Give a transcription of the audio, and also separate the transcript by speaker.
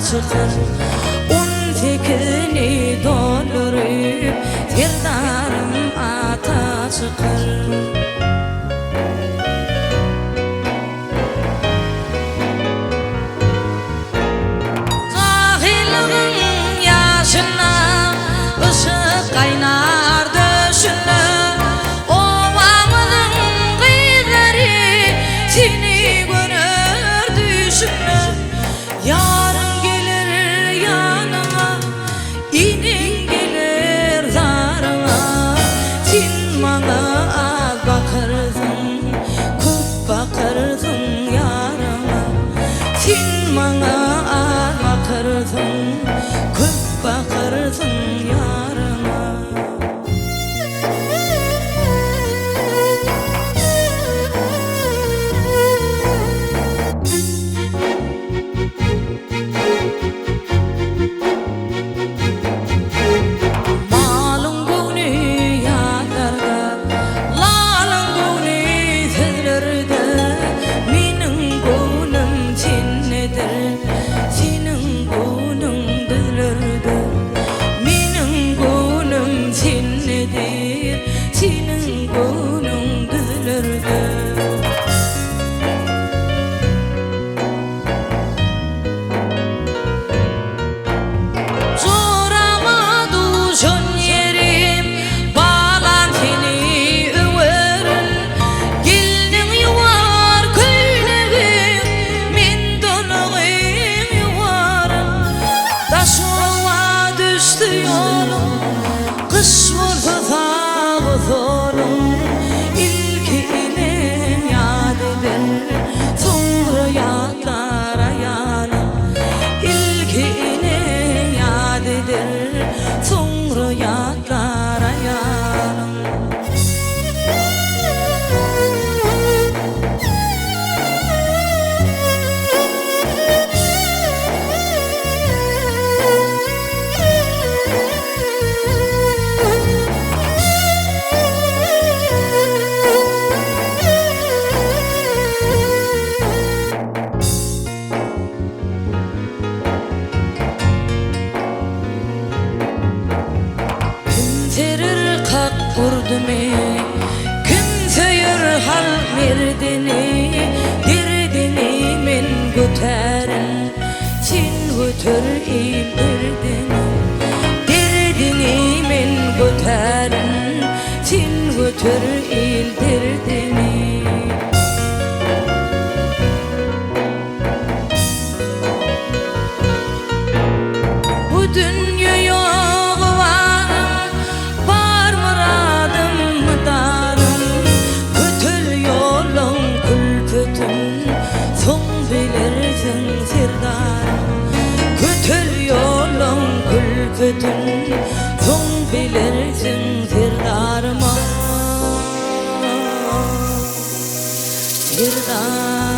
Speaker 1: çıkar. Un tekini doldurup terdarım ata çıkar. Kaynar döşünü ovamızın kıyıları seni görür düşünü. Yarın gelir yanına, inin gelir zarına. Sen bana az bakırdın, көп bakırdın yarına. Sen bana az bakırdın, көп bakırdın yarına. Kış vurdu dağı zorun, ilkini yad eder, sonra yatlara yanım. İlkini yad eder, sonra yatlara yanım. Terir kak vurdumi, kim söyür hal merdini, derdini men göterin, sen götür il derdini. Derdini men göterin, sen götür il derdini. Bu dünya külfetin, son bilirsin sirdarıma, sirdarıma.